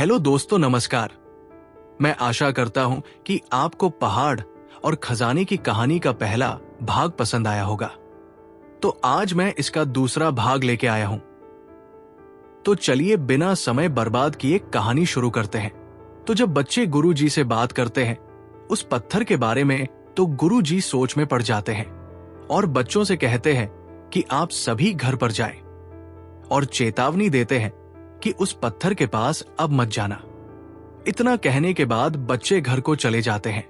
Hello दोस्तों, नमस्कार। मैं आशा करता हूं कि आपको पहाड़ और खजाने की कहानी का पहला भाग पसंद आया होगा। तो आज मैं इसका दूसरा भाग लेके आया हूं। तो चलिए बिना समय बर्बाद किए कहानी शुरू करते हैं। तो जब बच्चे गुरुजी से बात करते हैं उस पत्थर के बारे में, तो गुरुजी सोच में पड़ जाते हैं और बच्चों से कहते हैं कि आप सभी घर पर जाएं और चेतावनी देते हैं कि उस पत्थर के पास अब मत जाना। इतना कहने के बाद बच्चे घर को चले जाते हैं,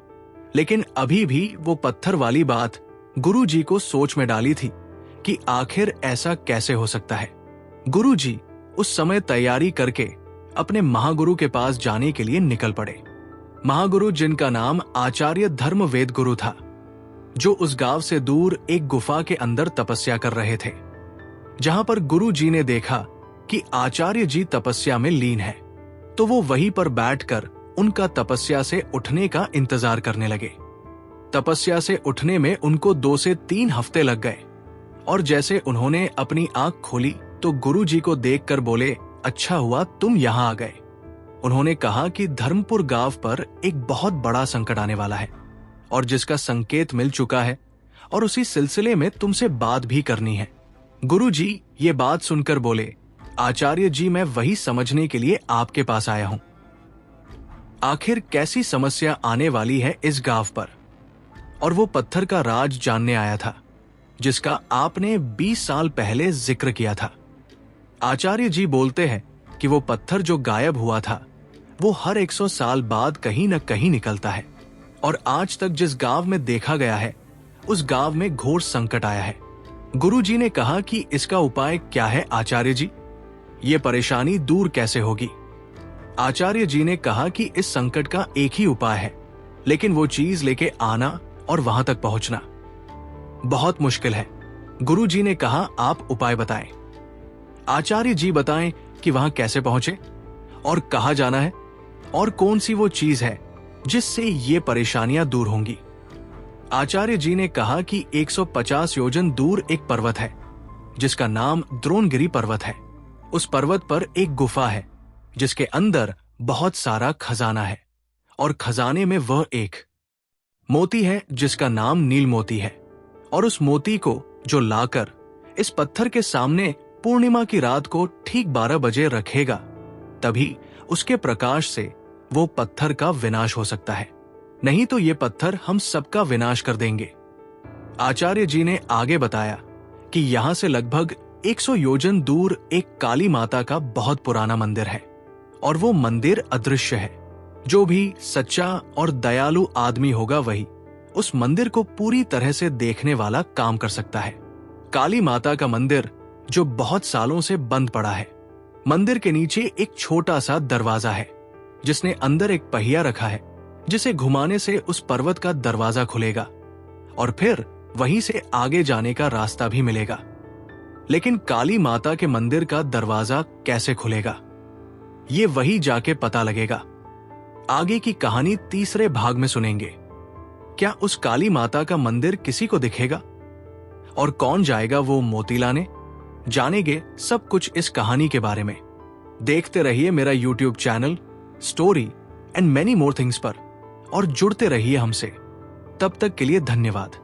लेकिन अभी भी वो पत्थर वाली बात गुरुजी को सोच में डाली थी कि आखिर ऐसा कैसे हो सकता है। गुरुजी उस समय तैयारी करके अपने महागुरु के पास जाने के लिए निकल पड़े। महागुरु जिनका नाम आचार्य धर्मवेद गुरु था, जो उस गांव से दूर एक गुफा के अंदर तपस्या कर रहे थे। जहां पर गुरुजी ने देखा कि आचार्य जी तपस्या में लीन है, तो वो वहीं पर बैठकर उनका तपस्या से उठने का इंतजार करने लगे। तपस्या से उठने में उनको 2 से 3 हफ्ते लग गए और जैसे उन्होंने अपनी आंख खोली तो गुरुजी को देखकर बोले, अच्छा हुआ तुम यहां आ गए। उन्होंने कहा कि धर्मपुर गांव पर एक बहुत बड़ा संकट आने वाला है और जिसका संकेत मिल चुका है, और उसी सिलसिले में तुमसे बात भी करनी है। गुरुजी ये बात सुनकर बोले, आचार्य जी, मैं वही समझने के लिए आपके पास आया हूं। आखिर कैसी समस्या आने वाली है इस गांव पर। और वो पत्थर का राज जानने आया था जिसका आपने 20 साल पहले जिक्र किया था। आचार्य जी बोलते हैं कि वो पत्थर जो गायब हुआ था वो हर 100 साल बाद कहीं न कहीं निकलता है, और आज तक जिस गांव में देखा गया है उस गांव में घोर संकट आया है। गुरुजी ने कहा कि इसका उपाय क्या है आचार्य जी, ये परेशानी दूर कैसे होगी। आचार्य जी ने कहा कि इस संकट का एक ही उपाय है, लेकिन वो चीज लेके आना और वहां तक पहुंचना बहुत मुश्किल है। गुरुजी ने कहा, आप उपाय बताएं। आचार्य जी बताएं कि वहां कैसे पहुंचे और कहां जाना है और कौन सी वो चीज है जिससे ये परेशानियां दूर होंगी। आचार्य जी ने कहा कि 150 योजन दूर एक पर्वत है जिसका नाम द्रोणगिरी पर्वत है। उस पर्वत पर एक गुफा है जिसके अंदर बहुत सारा खजाना है, और खजाने में वह एक मोती है जिसका नाम नील मोती है। और उस मोती को जो लाकर इस पत्थर के सामने पूर्णिमा की रात को ठीक 12 बजे रखेगा, तभी उसके प्रकाश से वो पत्थर का विनाश हो सकता है, नहीं तो ये पत्थर हम सबका विनाश कर देंगे। आचार्य जी ने आगे बताया कि यहां से लगभग 100 योजन दूर एक काली माता का बहुत पुराना मंदिर है, और वो मंदिर अदृश्य है। जो भी सच्चा और दयालु आदमी होगा वही उस मंदिर को पूरी तरह से देखने वाला काम कर सकता है। काली माता का मंदिर जो बहुत सालों से बंद पड़ा है। मंदिर के नीचे एक छोटा सा दरवाजा है जिसने अंदर एक पहिया रखा है, जिसे घुमाने से उस पर्वत का दरवाजा खुलेगा और फिर वहीं से आगे जाने का रास्ता भी मिलेगा। लेकिन काली माता के मंदिर का दरवाजा कैसे खुलेगा, ये वही जाके पता लगेगा। आगे की कहानी तीसरे भाग में सुनेंगे। क्या उस काली माता का मंदिर किसी को दिखेगा और कौन जाएगा वो मोती लाने? जानेंगे सब कुछ इस कहानी के बारे में। देखते रहिए मेरा YouTube channel story and many more things पर और जुड़ते रहिए हमसे। तब तक के लिए धन्यवाद।